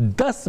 10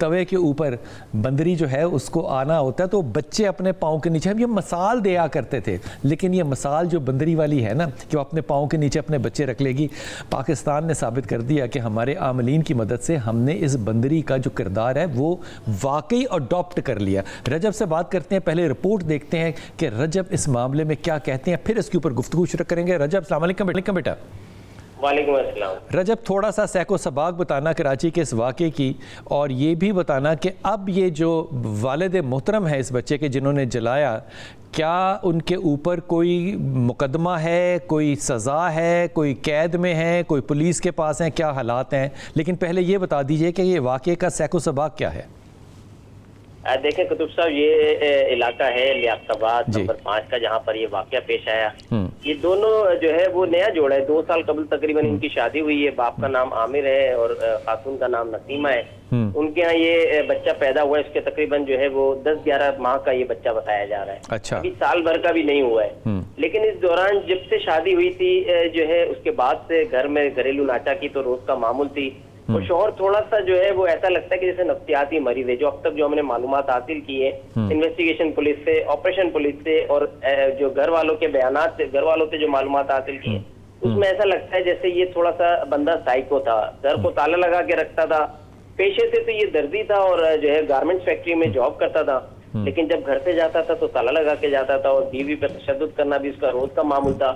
توے کے اوپر بندری جو ہے اس کو آنا ہوتا ہے تو بچے اپنے پاؤں کے نیچے، ہم یہ مثال دیا کرتے تھے، لیکن یہ مثال جو بندری والی ہے نا کہ وہ اپنے پاؤں کے نیچے اپنے بچے رکھ لے گی، پاکستان نے ثابت کر دیا کہ ہمارے عاملین کی مدد سے ہم نے اس بندری کا جو کردار ہے وہ واقعی اڈاپٹ کر لیا۔ رجب سے بات کرتے ہیں، پہلے رپورٹ دیکھتے ہیں کہ رجب اس معاملے میں کیا کہتے ہیں، پھر اس کے اوپر گفتگو شروع کریں گے۔ رجب السلام علیکم بیٹا۔ وعلیکم السلام۔ رجب تھوڑا سا سیکو سباق بتانا کراچی کے اس واقعے کی، اور یہ بھی بتانا کہ اب یہ جو والد محترم ہے اس بچے کے جنہوں نے جلایا، کیا ان کے اوپر کوئی مقدمہ ہے، کوئی سزا ہے، کوئی قید میں ہے، کوئی پولیس کے پاس ہیں، کیا حالات ہیں؟ لیکن پہلے یہ بتا دیجئے کہ یہ واقعے کا سیکو سباق کیا ہے؟ دیکھیں قطب صاحب، یہ علاقہ ہے لیاقت آباد نمبر 5 کا، جہاں پر یہ واقعہ پیش آیا۔ یہ دونوں جو ہے وہ نیا جوڑا ہے، 2 سال قبل تقریباً ان کی شادی ہوئی ہے۔ باپ کا نام عامر ہے اور خاتون کا نام نسیمہ ہے۔ ان کے ہاں یہ بچہ پیدا ہوا ہے، اس کے تقریباً جو ہے وہ 10-11 ماہ کا یہ بچہ بتایا جا رہا ہے، اچھا، ابھی سال بھر کا بھی نہیں ہوا ہے۔ لیکن اس دوران جب سے شادی ہوئی تھی جو ہے، اس کے بعد سے گھر میں گھریلو ناچا کی تو روز کا معمول تھی، اور شوہر تھوڑا سا جو ہے وہ ایسا لگتا ہے کہ جیسے نفسیاتی مریض ہے۔ جو اب تک جو ہم نے معلومات حاصل کی ہے انویسٹیگیشن پولیس سے، آپریشن پولیس سے، اور جو گھر والوں کے بیانات سے، گھر والوں سے جو معلومات حاصل کی ہے، اس میں ایسا لگتا ہے جیسے یہ تھوڑا سا بندہ سائیکو تھا، گھر کو تالا لگا کے رکھتا تھا۔ پیشے سے تو یہ دردی تھا اور جو ہے گارمنٹس فیکٹری میں جاب کرتا تھا، لیکن جب گھر سے جاتا تھا تو تالا لگا کے جاتا تھا، اور بیوی پر تشدد کرنا بھی اس کا روز کا معمول تھا۔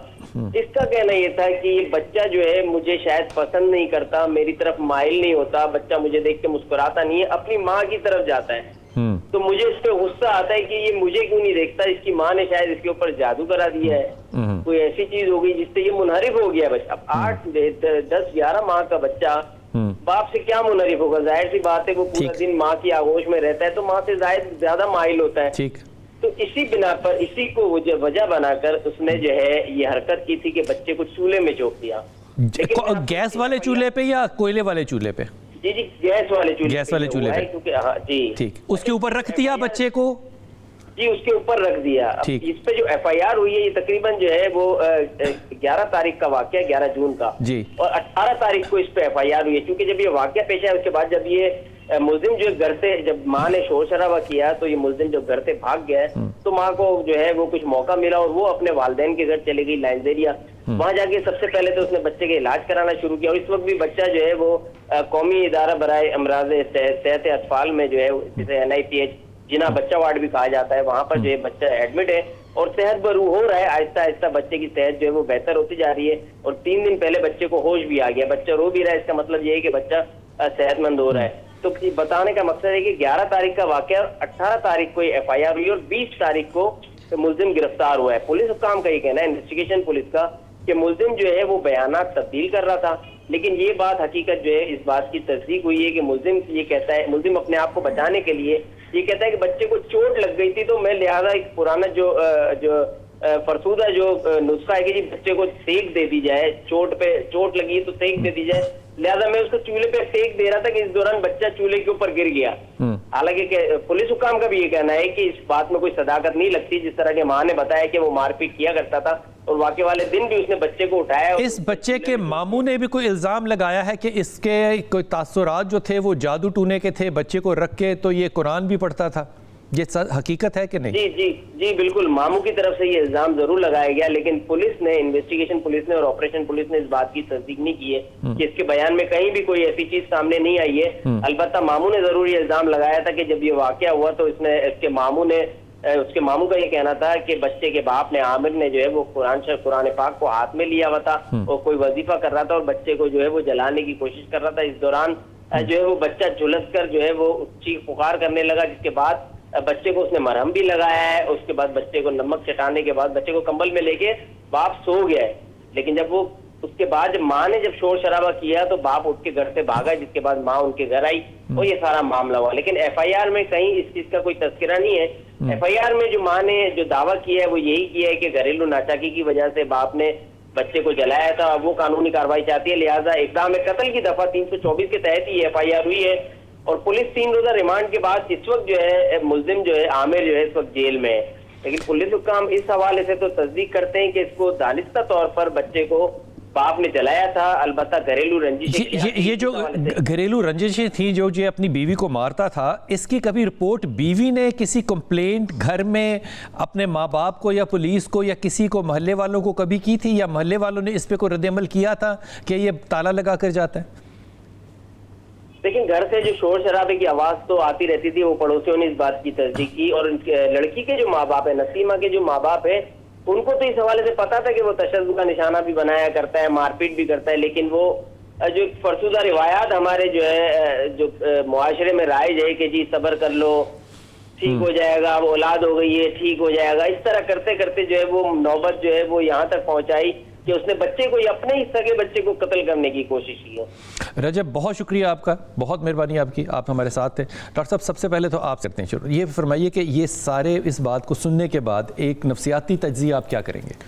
اس کا کہنا یہ تھا کہ یہ بچہ جو ہے مجھے شاید پسند نہیں کرتا، میری طرف مائل نہیں ہوتا، بچہ مجھے دیکھ کے مسکراتا نہیں ہے، اپنی ماں کی طرف جاتا ہے، تو مجھے اس پہ غصہ آتا ہے کہ یہ مجھے کیوں نہیں دیکھتا، اس کی ماں نے شاید اس کے اوپر جادو کرا دیا ہے، کوئی ایسی چیز ہو گئی جس سے یہ منحرف ہو گیا بچہ۔ اب 8-10-11 ماہ کا بچہ باپ سے کیا منحرف ہوگا؟ ظاہر سی بات ہے وہ پورا دن ماں کی آغوش میں رہتا ہے تو ماں سے زیادہ مائل ہوتا ہے۔ تو اسی بنا پر، اسی کو وجہ بنا کر اس نے جو ہے یہ حرکت کی تھی کہ بچے کو چولہے میں جھونک دیا۔ گیس والے چولہے پہ یا کوئلے والے چولہے پہ؟ جی گیس والے چولہے پہ، کیونکہ جی ٹھیک، اس کے اوپر رکھ دیا بچے کو؟ جی اس کے اوپر رکھ دیا۔ اس پہ جو ایف آئی آر ہوئی ہے، یہ تقریباً جو ہے وہ 11 تاریخ کا واقعہ، 11 جون کا، اور 18 تاریخ کو اس پہ ایف آئی آر ہوئی ہے۔ کیونکہ جب یہ واقعہ پیش آیا اس کے بعد جب یہ ملزم جو گھر سے، جب ماں نے شور شرابہ کیا تو یہ ملزم جب گھر سے بھاگ گیا ہے تو ماں کو جو ہے وہ کچھ موقع ملا اور وہ اپنے والدین کے گھر چلے گئی لائنزیریا۔ وہاں جا کے سب سے پہلے تو اس نے بچے کا علاج کرانا شروع کیا، اور اس وقت بھی بچہ جو ہے وہ قومی ادارہ برائے امراض صحت اطفال میں جو ہے جسے NICH جنا بچہ وارڈ بھی کہا جاتا ہے، وہاں پر جو ہے بچہ ایڈمٹ ہے اور صحت برو ہو رہا ہے، آہستہ آہستہ بچے کی صحت جو ہے وہ بہتر ہوتی جا رہی ہے، اور 3 دن پہلے بچے کو ہوش بھی آ گیا، بچہ رو بھی رہا ہے۔ اس کا مطلب یہ ہے کہ بچہ صحت مند ہو رہا ہے۔ تو بتانے کا مقصد ہے کہ 11 تاریخ کا واقعہ، 18 تاریخ کو ایف آئی آر ہوئی اور 20 تاریخ کو ملزم گرفتار ہوا ہے۔ پولیس حکام کا یہ کہنا ہے، انویسٹیگیشن پولیس کا، کہ ملزم جو ہے وہ بیانات تبدیل کر رہا تھا، لیکن یہ بات حقیقت جو ہے اس بات کی تصدیق ہوئی ہے کہ ملزم یہ کہتا ہے، ملزم اپنے آپ کو بچانے کے لیے یہ کہتا ہے کہ بچے کو چوٹ لگ گئی تھی تو میں لہذا ایک پرانا جو فرسودہ جو نسخہ ہے کہ جی بچے کو سیک دے دی جائے، چوٹ لگی تو سیک دے دی جائے، لہذا میں اس کو چولہے پہ سیک دے رہا تھا کہ اس دوران بچہ چولہے کے اوپر گر گیا۔ حالانکہ پولیس حکام کا بھی یہ کہنا ہے کہ اس بات میں کوئی صداقت نہیں لگتی، جس طرح کہ ماں نے بتایا کہ وہ مار پیٹ کیا کرتا تھا اور واقعے والے دن بھی اس نے بچے کو اٹھایا۔ اس بچے کے ماموں نے بھی کوئی الزام لگایا ہے کہ اس کے کوئی تاثرات جو تھے وہ جادو ٹونے کے تھے، بچے کو رکھ کے تو یہ قرآن بھی پڑھتا تھا، یہ حقیقت ہے کہ نہیں؟ جی بالکل، ماموں کی طرف سے یہ الزام ضرور لگایا گیا، لیکن پولیس نے، انویسٹیگیشن پولیس نے اور آپریشن پولیس نے اس بات کی تصدیق نہیں کی ہے کہ اس کے بیان میں کہیں بھی کوئی ایسی چیز سامنے نہیں آئی ہے۔ البتہ ماموں نے ضرور یہ الزام لگایا تھا کہ جب یہ واقعہ ہوا تو اس کے ماموں کا یہ کہنا تھا کہ بچے کے باپ نے، عامر نے جو ہے وہ قرآن پاک کو ہاتھ میں لیا ہوا تھا اور کوئی وظیفہ کر رہا تھا اور بچے کو جو ہے وہ جلانے کی کوشش کر رہا تھا۔ اس دوران جو ہے وہ بچہ جھلس کر جو ہے وہ چیخ پکار کرنے لگا، جس کے بعد بچے کو اس نے مرہم بھی لگایا ہے۔ اس کے بعد بچے کو نمک چٹانے کے بعد بچے کو کمبل میں لے کے باپ سو گیا ہے، لیکن جب وہ اس کے بعد جب ماں نے جب شور شرابہ کیا تو باپ اٹھ کے گھر سے بھاگا، جس کے بعد ماں ان کے گھر آئی اور یہ سارا معاملہ ہوا۔ لیکن ایف آئی آر میں کہیں اس چیز کا کوئی تذکرہ نہیں ہے۔ ایف آئی آر میں جو ماں نے جو دعویٰ کیا ہے وہ یہی کیا ہے کہ گھریلو ناچاکی کی وجہ سے باپ نے بچے کو جلایا تھا، وہ قانونی کارروائی چاہتی ہے، لہٰذا اقدام قتل کی دفعہ 324 کے تحت ہی ایف آئی آر ہوئی ہے۔ اور پولیس 3 روزہ ریمانڈ کے بعد اس وقت جو ہے ملزم جو ہے عامر جو ہے اس وقت جیل میں ہے، لیکن پولیس حکام اس حوالے سے تو تصدیق کرتے ہیں کہ اس کو دانستہ طور پر بچے کو باپ نے چلایا تھا. البتہ گھریلو رنجش, یہ جو گھریلو رنجشیں تھیں جو اپنی بیوی کو مارتا تھا, اس کی کبھی رپورٹ بیوی نے کسی کمپلینٹ گھر میں اپنے ماں باپ کو یا پولیس کو یا کسی کو, محلے والوں کو کبھی کی تھی, یا محلے والوں نے اس پہ کوئی رد عمل کیا تھا کہ یہ تالا لگا کر جاتا ہے؟ لیکن گھر سے جو شور شرابے کی آواز تو آتی رہتی تھی, وہ پڑوسیوں نے اس بات کی تصدیق کی. اور لڑکی کے جو ماں باپ ہیں, نسیمہ کے جو ماں باپ ہیں, ان کو تو اس حوالے سے پتا تھا کہ وہ تشدد کا نشانہ بھی بنایا کرتا ہے, مار پیٹ بھی کرتا ہے. لیکن وہ جو فرسودہ روایات ہمارے جو ہے جو معاشرے میں رائج ہے کہ جی صبر کر لو, ٹھیک ہو جائے گا, وہ اولاد ہو گئی ہے, ٹھیک ہو جائے گا, اس طرح کرتے کرتے جو ہے وہ نوبت جو ہے وہ یہاں تک پہنچائی کہ اس نے بچے کو یا اپنے ہی سگے بچے کو قتل کرنے کی کوشش کی ہے. رجب, بہت شکریہ آپ کا, بہت مہربانی آپ کی, آپ ہمارے ساتھ تھے. ڈاکٹر صاحب, سب سے پہلے تو آپ کرتے ہیں شروع, یہ فرمائیے کہ یہ سارے اس بات کو سننے کے بعد ایک نفسیاتی تجزیہ آپ کیا کریں گے؟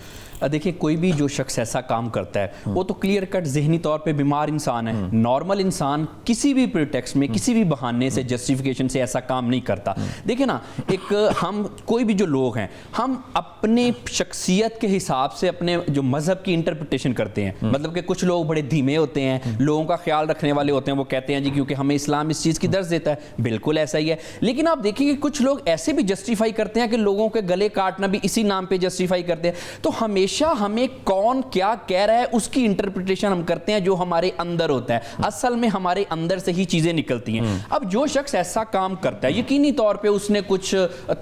دیکھیں, کوئی بھی جو شخص ایسا کام کرتا ہے وہ تو کلیئر کٹ ذہنی طور پہ بیمار انسان ہے. نارمل انسان کسی بھی پریٹیکسٹ میں, کسی بھی بہانے سے, جسٹیفیکیشن سے ایسا کام نہیں کرتا. دیکھیں نا, ایک ہم کوئی بھی جو لوگ ہیں, ہم اپنے شخصیت کے حساب سے اپنے جو مذہب کی انٹرپریٹیشن کرتے ہیں. مطلب کہ کچھ لوگ بڑے دھیمے ہوتے ہیں, لوگوں کا خیال رکھنے والے ہوتے ہیں, وہ کہتے ہیں جی کیونکہ ہمیں اسلام اس چیز کی درس دیتا ہے. بالکل ایسا ہی ہے. لیکن آپ دیکھیں کہ کچھ لوگ ایسے بھی جسٹیفائی کرتے ہیں کہ لوگوں کے گلے کاٹنا بھی اسی نام پہ جسٹیفائی کرتے ہیں. تو ہمیشہ ہمیں کون کیا کہہ رہا ہے اس کی انٹرپریٹیشن ہم کرتے ہیں جو ہمارے اندر ہوتا ہے. اصل میں ہمارے اندر سے ہی چیزیں نکلتی ہیں. اب جو شخص ایسا کام کرتا ہے, یقینی طور پہ اس نے کچھ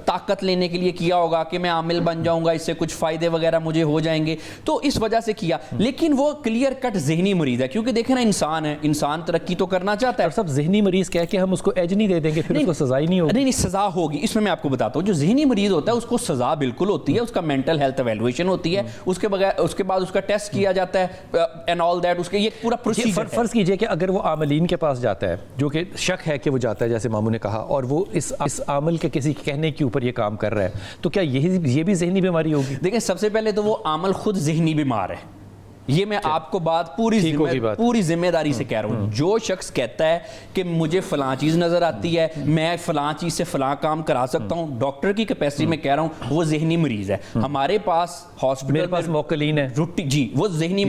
طاقت لینے کے لیے کیا ہوگا کہ میں عامل بن جاؤں گا, اس سے کچھ فائدے وغیرہ مجھے ہو جائیں گے, تو اس وجہ سے کیا. لیکن وہ کلیئر کٹ ذہنی مریض ہے, کیونکہ دیکھیں نا, انسان ہے, انسان ترقی تو کرنا چاہتا ہے. سب ذہنی مریض کہہ کے ہم اس کو ایج نہیں دے دیں گے, پھر اس کو سزا ہی نہیں ہوگی. نہیں, سزا ہوگی. اس میں آپ کو بتاتا ہوں, جو ذہنی مریض ہوتا ہے اس کو سزا بالکل ہوتی ہے, اس کا مینٹل ہیلتھ ایویلویشن ہوتی ہے, اس کے بعد اس کا ٹیسٹ کیا جاتا ہے اینڈ آل دیٹ, اس کے یہ پورا پروسیجر ہے. فرض کیجئے کہ اگر وہ عاملین کے پاس جاتا ہے, جو کہ شک ہے کہ وہ جاتا ہے جیسے ماموں نے کہا, اور وہ اس عامل کے کسی کہنے کے اوپر یہ کام کر رہا ہے, تو کیا یہ بھی ذہنی بیماری ہوگی؟ دیکھیں, سب سے پہلے تو وہ عامل خود ذہنی بیمار ہے. یہ میں آپ کو بات پوری ذمہ داری سے کہہ رہا ہوں. جو شخص کہتا ہے کہ مجھے فلاں چیز نظر آتی ہے, میں فلاں چیز سے فلاں کام کرا سکتا ہوں, ڈاکٹر کی کیپیسٹی میں کہہ رہا ہوں, وہ ذہنی مریض ہے. ہمارے پاس ہاسپٹل, میرے پاس موکلین ہے, جی, وہ ذہنی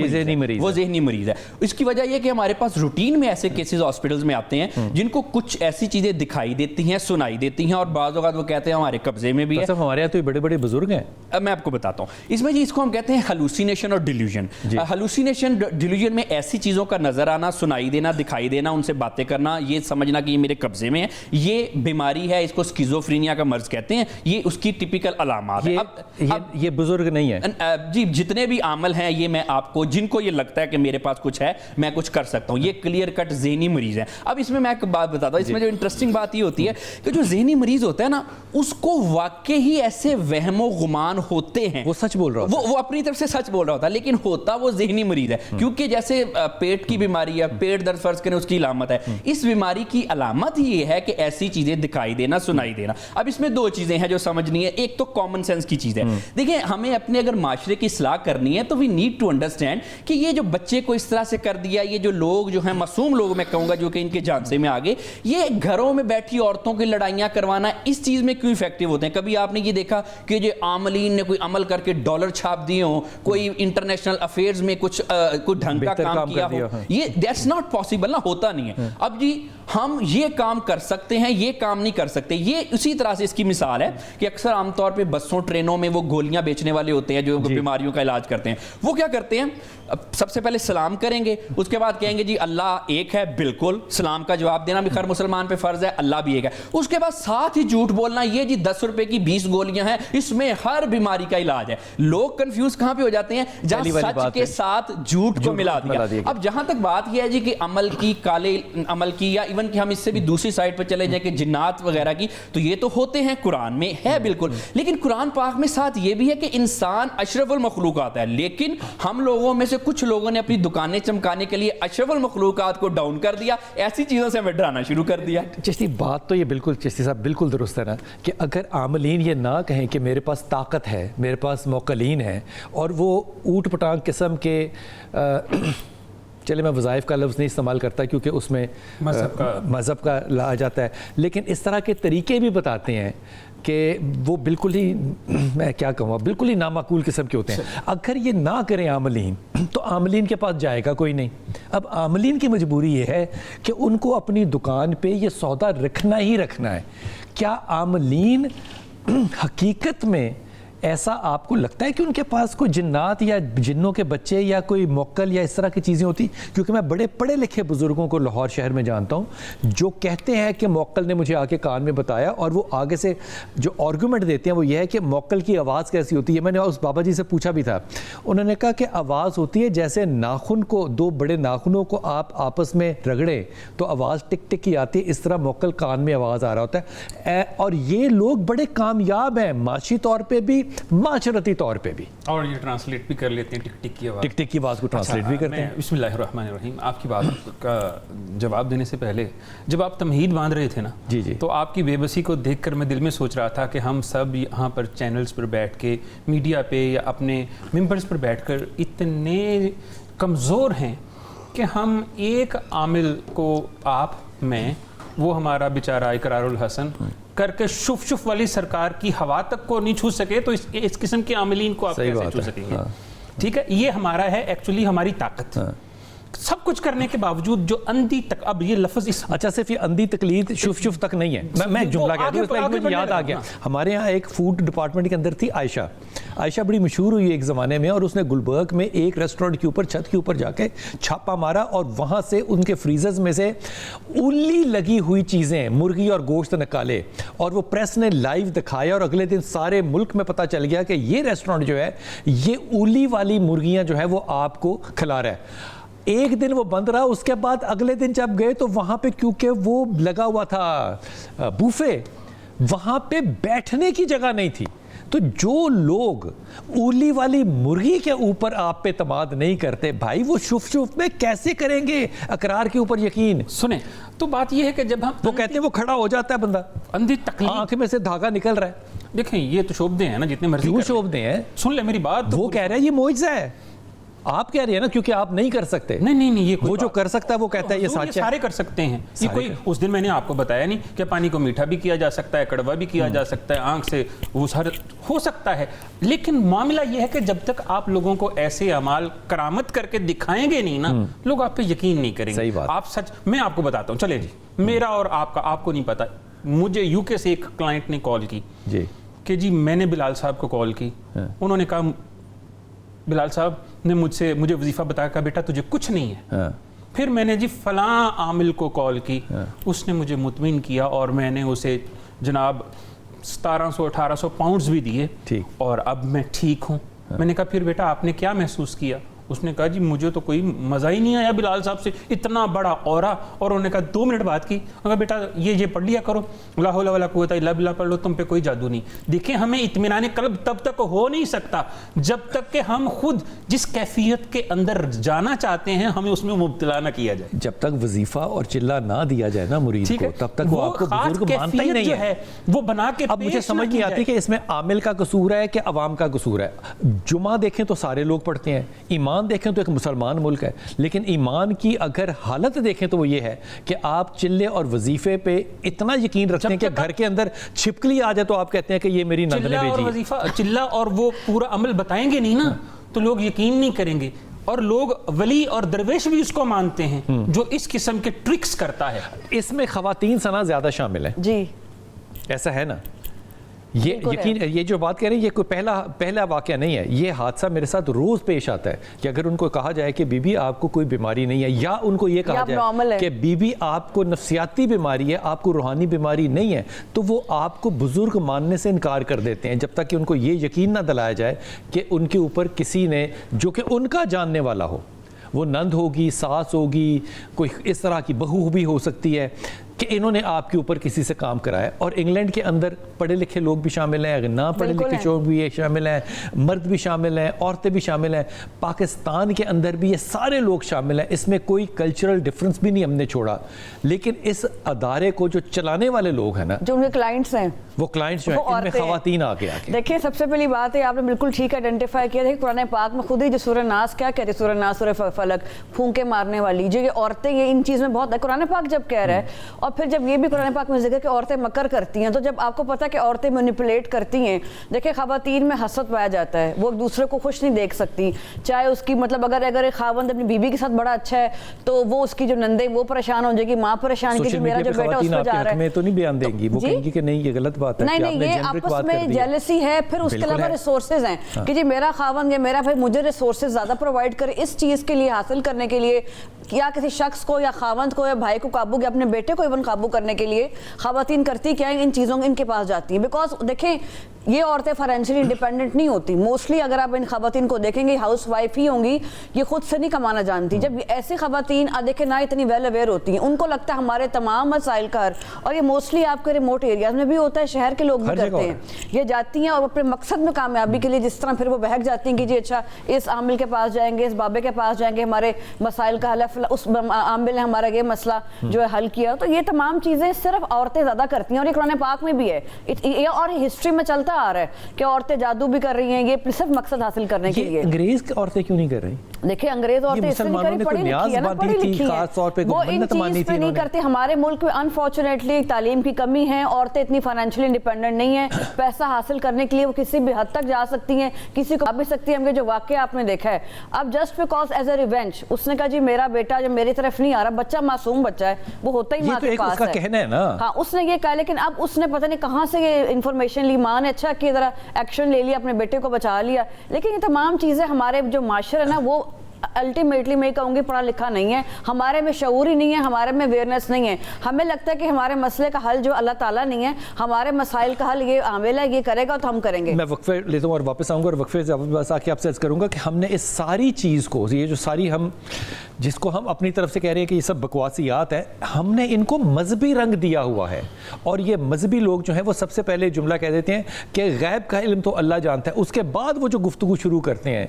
مریض ہے. اس کی وجہ یہ کہ ہمارے پاس روٹین میں ایسے کیسز ہاسپٹلز میں آتے ہیں جن کو کچھ ایسی چیزیں دکھائی دیتی ہیں, سنائی دیتی ہیں, اور بعض اوقات وہ کہتے ہیں ہمارے قبضے میں بھی ہے. ہمارے یہاں تو بڑے بڑے بزرگ ہیں. میں آپ کو بتاتا ہوں, اس میں جی اس کو ہم کہتے ہیں ہلوسینیشن اور ڈیلیوژن. ہلوسینیشن ڈیلیوژن میں ایسی چیزوں کا نظر آنا, سنائی دینا, دکھائی دینا, ان سے باتیں کرنا, یہ سمجھنا کہ یہ میرے قبضے میں ہے. یہ بیماری ہے, اس کو سکیزوفرینیا کا مرض کہتے ہیں. یہ اس کی ٹپیکل علامات ہیں. یہ بزرگ نہیں ہے جی, جتنے بھی عامل ہیں, یہ میں آپ کو, جن کو یہ لگتا ہے کہ میرے پاس کچھ ہے, میں کچھ کر سکتا ہوں, یہ کلیئر کٹ ذہنی مریض ہے. اب اس میں ایک بات بتاتا ہوں, اس میں جو انٹرسٹنگ بات یہ ہوتی ہے کہ جو ذہنی مریض ہوتا ہے نا, اس کو واقعی ہی ایسے وہم و گمان ہوتے ہیں. وہ سچ بول رہا ہوتا ہے, وہ اپنی طرف سے سچ بول رہا ہوتا ہے, لیکن ہوتا وہ ذہنی مریض ہے. کیونکہ جیسے پیٹ کی بیماری ہے, پیٹ درد فرض کریں اس کی علامت ہے, اس بیماری کی علامت یہ ہے کہ ایسی چیزیں دکھائی دینا, سنائی دینا. اب اس میں دو چیزیں ہیں جو سمجھنی ہے. ایک تو کامن سینس کی چیز ہے. دیکھیں, ہمیں اپنے اگر معاشرے کی اصلاح کرنی ہے تو وی نیڈ ٹو انڈرسٹینڈ کہ یہ جو بچے کو اس طرح سے کر دیا, یہ جو لوگ جو ہیں معصوم لوگ میں کہوں گا جو کہ ان کے جانسے میں آگے, یہ گھروں میں بیٹھی عورتوں کی لڑائیاں کروانا, اس چیز میں کیوں ایفیکٹو ہوتے ہیں؟ کبھی آپ نے یہ دیکھا کہ جو عاملین نے کوئی عمل کر کے ڈالر چھاپ دیے ہوں, کوئی انٹرنیشنل افیئرز میں کچھ کوئی ڈھنگ کا کام کیا ہو؟ یہ دیٹس ناٹ پاسبل نا, ہوتا نہیں ہے. اب جی ہم یہ کام کر سکتے ہیں, یہ کام نہیں کر سکتے. یہ اسی طرح سے اس کی مثال ہے کہ اکثر عام طور پہ بسوں ٹرینوں میں وہ گولیاں بیچنے والے ہوتے ہیں جو بیماریوں کا علاج کرتے ہیں. وہ کیا کرتے ہیں, سب سے پہلے سلام کریں گے, اس کے بعد کہیں گے جی اللہ ایک ہے. بالکل, سلام کا جواب دینا بھی خیر مسلمان پہ فرض ہے, اللہ بھی ایک ہے. اس کے بعد ساتھ ہی جھوٹ بولنا, یہ جی 10 روپے کی 20 گولیاں ہیں, اس میں ہر بیماری کا علاج ہے. لوگ کنفیوز کہاں پہ ہو جاتے ہیں, جہاں سچ کے ساتھ جھوٹ کو ملا دیا. اب جہاں تک بات یہ ہے جی کہ عمل کی, کالے عمل کی, یا ایون کہ ہم اس سے بھی دوسری سائڈ پہ چلے جائیں کہ جنات وغیرہ کی, تو یہ تو ہوتے ہیں, قرآن میں ہے بالکل. لیکن قرآن پاک میں ساتھ یہ بھی ہے کہ انسان اشرف المخلوقات ہے. لیکن ہم لوگوں میں سے کچھ لوگوں نے اپنی دکانیں چمکانے کے لیے اشرف المخلوقات کو ڈاؤن کر دیا, ایسی چیزوں سے ہمیں ڈرانا شروع کر دیا. چشتی, بات تو یہ بالکل چشتی صاحب بالکل درست ہے نا, کہ اگر عاملین یہ نہ کہیں کہ میرے پاس طاقت ہے, میرے پاس موکلین ہے, اور وہ اوٹ پٹانگ قسم کے چلے میں وظائف کا لفظ نہیں استعمال کرتا کیونکہ اس میں مذہب کا لا جاتا ہے، لیکن اس طرح کے طریقے بھی بتاتے ہیں کہ وہ بالکل ہی میں کیا کہوں بالکل ہی نامعقول قسم کے ہوتے ہیں. اگر یہ نہ کریں عاملین تو عاملین کے پاس جائے گا کوئی نہیں. اب عاملین کی مجبوری یہ ہے کہ ان کو اپنی دکان پہ یہ سودا رکھنا ہی رکھنا ہے. کیا عاملین حقیقت میں ایسا آپ کو لگتا ہے کہ ان کے پاس کوئی جنات یا جنوں کے بچے یا کوئی موکل یا اس طرح کی چیزیں ہوتی؟ کیونکہ میں بڑے پڑھے لکھے بزرگوں کو لاہور شہر میں جانتا ہوں جو کہتے ہیں کہ موکل نے مجھے آ کے کان میں بتایا، اور وہ آگے سے جو آرگومنٹ دیتے ہیں وہ یہ ہے کہ موکل کی آواز کیسی ہوتی ہے. میں نے اس بابا جی سے پوچھا بھی تھا، انہوں نے کہا کہ آواز ہوتی ہے جیسے ناخن کو، دو بڑے ناخنوں کو آپ آپس میں رگڑیں تو آواز ٹک ٹک کی آتی ہے، اس طرح موکل کان میں آواز آ رہا ہوتا ہے. اور یہ لوگ بڑے کامیاب ہیں معاشی طور پہ بھی، معاشرتی طور پہ بھی، اور یہ ٹرانسلیٹ بھی کر لیتے ہیں ٹک ٹک کی آواز، ٹک ٹک کی آواز کو ٹرانسلیٹ بھی کرتے ہیں. بسم اللہ الرحمن الرحیم. آپ کی بات کا جواب دینے سے پہلے جب آپ تمہید باندھ رہے تھے نا، جی جی، تو آپ کی بے بسی کو دیکھ کر میں دل میں سوچ رہا تھا کہ ہم سب یہاں پر چینلز پر بیٹھ کے، میڈیا پہ یا اپنے ممبرز پر بیٹھ کر اتنے کمزور ہیں کہ ہم ایک عامل کو، آپ، میں، وہ ہمارا بیچارہ اقرار الحسن کر کے شف والی سرکار کی ہوا تک کو نہیں چھو سکے، تو اس قسم کے عاملین کو آپ کیسے چھو سکیں گے؟ ٹھیک ہے، یہ ہمارا ہے ایکچولی ہماری طاقت. سب کچھ کرنے کے باوجود جو اندھی تک، اب یہ لفظ اس اچھا صرف یہ اندھی تقلید شف تک نہیں ہے. میں جملہ کہہ دوں، اس میں مجھے یاد آ گیا، ہمارے ہاں ایک فوڈ ڈپارٹمنٹ کے اندر تھی عائشہ بڑی مشہور ہوئی ایک زمانے میں، اور اس نے گلبرگ میں ایک ریسٹورنٹ کے اوپر چھت کے اوپر جا کے چھاپا مارا اور وہاں سے ان کے فریزرز میں سے اولی لگی ہوئی چیزیں، مرغی اور گوشت نکالے، اور وہ پریس نے لائیو دکھایا، اور اگلے دن سارے ملک میں پتہ چل گیا کہ یہ ریسٹورنٹ جو ہے یہ اولی والی مرغیاں جو ہے وہ آپ کو کھلا رہا ہے. ایک دن وہ بند رہا، اس کے بعد اگلے دن جب گئے تو وہاں پہ کیونکہ وہ لگا ہوا تھا بوفے، وہاں پہ بیٹھنے کی جگہ نہیں تھی. تو جو لوگ اولی والی مرغی کے اوپر آپ پہ اعتماد نہیں کرتے بھائی، وہ شف میں کیسے کریں گے اقرار کے اوپر یقین؟ سنیں تو بات یہ ہے کہ جب ہم، وہ کہتے ہیں وہ کھڑا ہو جاتا ہے بندہ، اندھی تقلید، آنکھ میں سے دھاگا نکل رہا ہے. دیکھیں یہ تو شعبدے ہیں نا، جتنے مرضی کیوں شعبدے ہیں؟ سن لے میری بات. وہ کہہ رہے ہیں یہ معجزہ ہے، آپ کہہ رہے ہیں نا کیونکہ آپ نہیں کر سکتے. نہیں، یہ وہ جو کر سکتا ہے وہ کہتا ہے یہ سچ ہے. سارے کر سکتے ہیں. یہ کوئی اس دن میں نے آپ کو بتایا نہیں کہ پانی کو میٹھا بھی کیا جا سکتا ہے، کڑوا بھی کیا جا سکتا ہے، آنکھ سے وہ سر ہو سکتا ہے. لیکن معاملہ یہ ہے کہ جب تک آپ لوگوں کو ایسے اعمال کرامت کر کے دکھائیں گے نہیں نا، لوگ آپ پہ یقین نہیں کریں گے. صحیح بات. آپ سچ، میں آپ کو بتاتا ہوں، چلے جی، میرا اور آپ کا، آپ کو نہیں پتا، مجھے یو کے سے ایک کلائنٹ نے کال کی جی کہ جی میں نے بلال صاحب کو کال کی، انہوں نے کہا بلال صاحب نے مجھے وظیفہ بتایا، کہا بیٹا تجھے کچھ نہیں ہے. پھر میں نے جی فلاں عامل کو کال کی، اس نے مجھے مطمئن کیا اور میں نے اسے جناب 1700-1800 پاؤنڈز بھی دیے، اور اب میں ٹھیک ہوں. میں نے کہا پھر بیٹا آپ نے کیا محسوس کیا؟ اس نے کہا جی مجھے تو کوئی مزہ ہی نہیں آیا بلال صاحب سے، اتنا بڑا اورا. اور انہوں نے کہا 2 منٹ بات کی، کہا بیٹا یہ پڑھ لیا کرو، لا حول ولا قوت الا باللہ پڑھ لو، تم پہ کوئی جادو نہیں. دیکھیں ہمیں اطمینان قلب تب تک ہو نہیں سکتا جب تک کہ ہم خود جس کیفیت کے اندر جانا چاہتے ہیں ہمیں اس میں مبتلا نہ کیا جائے. جب تک وظیفہ اور چلہ نہ دیا جائے نا مرید کو، تب تک وہ آپ کو بزرگ مانتا ہی نہیں ہے. وہ بنا کے اب مجھے سمجھ نہیں آتی کہ اس میں عامل کا قصور ہے کہ عوام کا قصور ہے. جمعہ دیکھیں تو سارے لوگ پڑھتے ہیں، ایمان دیکھیں تو ایک مسلمان ملک ہے، لیکن ایمان کی اگر حالت دیکھیں تو وہ یہ ہے کہ آپ چلے اور وظیفے پہ اتنا یقین رکھتے ہیں کہ گھر کے اندر چھپکلی آ جائے تو آپ کہتے ہیں کہ یہ میری نند نے بھیجی. چلہ اور وہ پورا عمل بتائیں گے نہیں نا تو لوگ یقین نہیں کریں گے. اور لوگ ولی اور درویش بھی اس کو مانتے ہیں جو اس قسم کے ٹرکس کرتا ہے. اس میں خواتین سنا زیادہ شامل ہیں جی، ایسا ہے نا؟ یہ یقین، یہ جو بات کہہ رہے ہیں یہ کوئی پہلا واقعہ نہیں ہے. یہ حادثہ میرے ساتھ روز پیش آتا ہے کہ اگر ان کو کہا جائے کہ بی بی آپ کو کوئی بیماری نہیں ہے، یا ان کو یہ کہا جائے کہ بی بی آپ کو نفسیاتی بیماری ہے، آپ کو روحانی بیماری نہیں ہے، تو وہ آپ کو بزرگ ماننے سے انکار کر دیتے ہیں جب تک کہ ان کو یہ یقین نہ دلایا جائے کہ ان کے اوپر کسی نے جو کہ ان کا جاننے والا ہو. وہ نند ہوگی، ساس ہوگی، کوئی اس طرح کی بہو بھی ہو سکتی ہے. کہ انہوں نے آپ کے اوپر کسی سے کام کرایا. اور انگلینڈ کے اندر پڑھے لکھے لوگ بھی شامل ہیں, اگر نہ پڑھے لکھے لوگ بھی شامل ہیں, مرد بھی شامل ہیں, عورتیں بھی شامل ہیں. پاکستان کے اندر بھی یہ سارے لوگ شامل ہیں, اس میں کوئی کلچرل ڈفرنس بھی نہیں ہم نے چھوڑا. لیکن اس ادارے کو جو چلانے والے لوگ ہیں نا, جو ان کے کلائنٹس ہیں, وہ کلائنٹس جو ہیں, ان میں خواتین آگے آ کے. دیکھیں سب سے پہلی بات ہے, آپ نے بالکل ٹھیک آئیڈینٹیفائی کیا. دیکھیں قرآن پاک میں خود ہی جو سورہ ناس کیا کہتے ہیں, سورہ ناس سورہ فلق, پھونکے مارنے والی, جو یہ عورتیں یہ ان چیز میں بہت ہے قرآن پاک جب کہہ رہا ہے. اور پھر جب یہ بھی قرآن پاک میں ذکر کہ عورتیں مکر کرتی ہیں, تو جب آپ کو پتہ ہے کہ عورتیں مینیپولیٹ کرتی ہیں. دیکھیں خواتین میں حسد پایا جاتا ہے, وہ ایک دوسرے کو خوش نہیں دیکھ سکتی, چاہے اس کی مطلب اگر ایک خاوند اپنی بیوی کے ساتھ بڑا اچھا ہے تو وہ اس کی جو نندے وہ پریشان ہو جائے گی, ماں پریشان کی میرا جو بیٹا اس پہ جا رہا ہے. میں تو نہیں بیان دیں گی, وہ کہیں گی کہ نہیں یہ غلط بات ہے. نہیں یہ آپس میں جیلسی ہے. پھر اس کے علاوہ ریسورسز ہیں کہ جی میرا خاوند یا میرا بھائی مجھے ریسورسز زیادہ پرووائڈ کرے اس چیز کے لیے, حاصل کرنے کے لیے, یا کسی شخص کو یا خاوند کو یا بھائی کو قابو, یا اپنے بیٹے کو ایون قابو کرنے کے لیے خواتین کرتی کیا ہیں, ان چیزوں ان کے پاس جاتی ہیں. بیکاز دیکھیں یہ عورتیں فائنینشلی انڈیپینڈنٹ نہیں ہوتی موسٹلی. اگر آپ ان خواتین کو دیکھیں گے ہاؤس وائف ہی ہوں گی, یہ خود سے نہیں کمانا جانتی. جب ایسی خواتین دیکھیں نہ اتنی ویل اویئر ہوتی ہیں, ان کو لگتا ہے ہمارے تمام مسائل کا حل, اور یہ موسٹلی آپ کے ریموٹ ایریاز میں بھی ہوتا ہے, شہر کے لوگ بھی کرتے ہیں. یہ جاتی ہیں اور اپنے مقصد میں کامیابی کے لیے جس طرح پھر وہ بہک جاتی ہیں کہ جی اچھا اس عامل کے پاس جائیں گے, اس بابے کے پاس جائیں گے, ہمارے مسائل کا حل ہے, اس عامل نے ہمارا یہ مسئلہ جو ہے حل کیا. تو یہ تمام چیزیں صرف عورتیں زیادہ کرتی ہیں, اور یہ قرآن پاک میں بھی ہے, اور ہسٹری میں چلتا آ رہا ہے کہ عورتیں جادو بھی کر رہی ہیں, یہ صرف مقصد حاصل کرنے کے لیے. انگریز کی عورتیں کیوں نہیں کر رہی؟ دیکھیں انگریز عورتیں اس لیے نہیں کری, پڑھی لکھی ہے نا, پڑھی لکھی ہیں, وہ ان چیز پہ نہیں کرتی. ہمارے ملک میں انفارچونیٹلی تعلیم کی کمی ہے, عورتیں اتنی فائنینشلی انڈیپینڈنٹ نہیں ہیں, پیسہ حاصل کرنے کے لیے وہ کسی بھی حد تک جا سکتی ہیں, کسی کو آ بھی سکتی ہیں. ہم جو واقعہ آپ نے دیکھا ہے, اب just because as a revenge اس نے کہا جی میرا بیٹا جو میری طرف نہیں آ رہا, بچہ معصوم بچہ ہے, وہ ہوتا ہی ماں کے پاس ہے, ہاں اس نے یہ کہا. لیکن اب اس نے پتہ نہیں کہاں سے یہ انفارمیشن لی, ماں نے اچھا کہ ذرا ایکشن لے لیا, اپنے بیٹے کو بچا لیا. لیکن یہ تمام چیزیں ہمارے جو معاشرہ ہے نا, وہ الٹیمیٹلی میں کہوں گی پڑھا لکھا نہیں ہے, ہمارے میں شعور ہی نہیں ہے, ہمارے میں اویئرنیس نہیں ہے. ہمیں لگتا ہے کہ ہمارے مسئلے کا حل جو اللہ تعالیٰ نہیں ہے, ہمارے مسائل کا حل یہ عامل ہے, یہ کرے گا تو ہم کریں گے. میں وقفے لیتا ہوں اور واپس آؤں گا, اور وقفے سے واپس آ کے آپ سے عرض کروں گا کہ ہم نے اس ساری چیز کو, یہ جو ساری ہم جس کو ہم اپنی طرف سے کہہ رہے ہیں کہ یہ سب بکواسیات ہیں, ہم نے ان کو مذہبی رنگ دیا ہوا ہے. اور یہ مذہبی لوگ جو ہیں وہ سب سے پہلے جملہ کہہ دیتے ہیں کہ غیب کا علم تو اللہ جانتا ہے, اس کے بعد وہ جو گفتگو شروع کرتے ہیں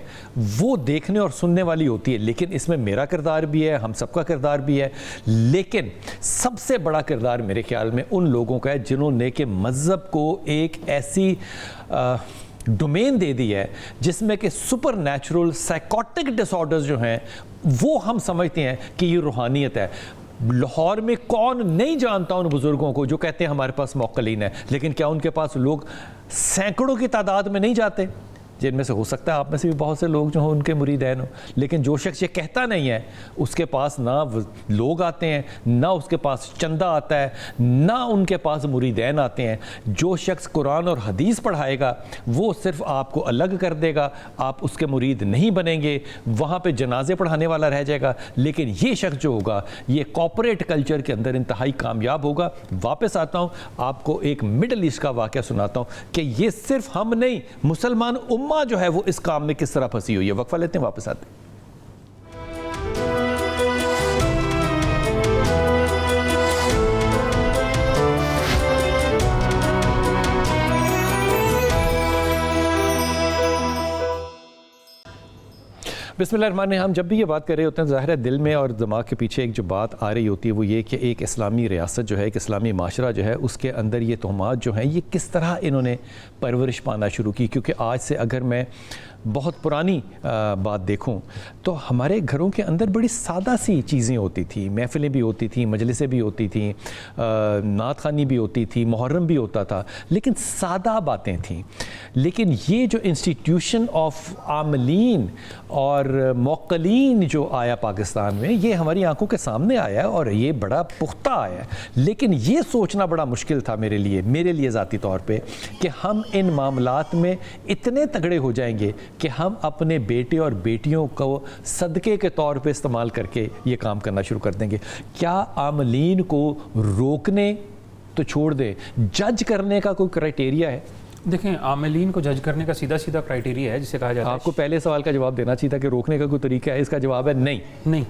وہ دیکھنے اور سننے والی ہوتی ہے. لیکن اس میں میرا کردار بھی ہے, ہم سب کا کردار بھی ہے, لیکن سب سے بڑا کردار میرے خیال میں ان لوگوں کا ہے جنہوں نے کہ مذہب کو ایک ایسی ڈومین دے دی ہے جس میں کہ سپر نیچرل سائیکوٹک ڈس آرڈرز جو ہیں وہ ہم سمجھتے ہیں کہ یہ روحانیت ہے. لاہور میں کون نہیں جانتا ان بزرگوں کو جو کہتے ہیں ہمارے پاس موکلین ہے, لیکن کیا ان کے پاس لوگ سینکڑوں کی تعداد میں نہیں جاتے, جن میں سے ہو سکتا ہے آپ میں سے بھی بہت سے لوگ جو ہوں ان کے مریدین ہوں. لیکن جو شخص یہ کہتا نہیں ہے اس کے پاس نہ لوگ آتے ہیں, نہ اس کے پاس چندہ آتا ہے, نہ ان کے پاس مریدین آتے ہیں. جو شخص قرآن اور حدیث پڑھائے گا وہ صرف آپ کو الگ کر دے گا, آپ اس کے مرید نہیں بنیں گے, وہاں پہ جنازے پڑھانے والا رہ جائے گا. لیکن یہ شخص جو ہوگا یہ کارپوریٹ کلچر کے اندر انتہائی کامیاب ہوگا. واپس آتا ہوں, آپ کو ایک مڈل ایسٹ کا واقعہ سناتا ہوں کہ یہ صرف ہم نہیں, مسلمان جو ہے وہ اس کام میں کس طرح پھنسی ہوئی ہے. وقفہ لیتے ہیں, واپس آتے ہیں. بسم اللہ الرحمن الرحیم. ہم جب بھی یہ بات کر رہے ہوتے ہیں ظاہر ہے دل میں اور دماغ کے پیچھے ایک جو بات آ رہی ہوتی ہے وہ یہ کہ ایک اسلامی ریاست جو ہے, ایک اسلامی معاشرہ جو ہے, اس کے اندر یہ تہمات جو ہیں یہ کس طرح انہوں نے پرورش پانا شروع کی. کیونکہ آج سے اگر میں بہت پرانی بات دیکھوں تو ہمارے گھروں کے اندر بڑی سادہ سی چیزیں ہوتی تھیں, محفلیں بھی ہوتی تھیں, مجلسیں بھی ہوتی تھیں, نعت خوانی بھی ہوتی تھی, محرم بھی ہوتا تھا, لیکن سادہ باتیں تھیں. لیکن یہ جو انسٹیٹیوشن آف عاملین اور موکلین جو آیا پاکستان میں, یہ ہماری آنکھوں کے سامنے آیا ہے اور یہ بڑا پختہ آیا ہے. لیکن یہ سوچنا بڑا مشکل تھا میرے لیے ذاتی طور پہ کہ ہم ان معاملات میں اتنے تگڑے ہو جائیں گے کہ ہم اپنے بیٹے اور بیٹیوں کو صدقے کے طور پہ استعمال کر کے یہ کام کرنا شروع کر دیں گے. کیا عاملین کو روکنے تو چھوڑ دیں, جج کرنے کا کوئی کرائٹیریا ہے؟ دیکھیں عاملین کو جج کرنے کا سیدھا سیدھا کرائٹیریا ہے جسے کہا جاتا ہے. آپ کو پہلے سوال کا جواب دینا چاہیے تھا کہ روکنے کا کوئی طریقہ ہے. اس کا جواب ہے نہیں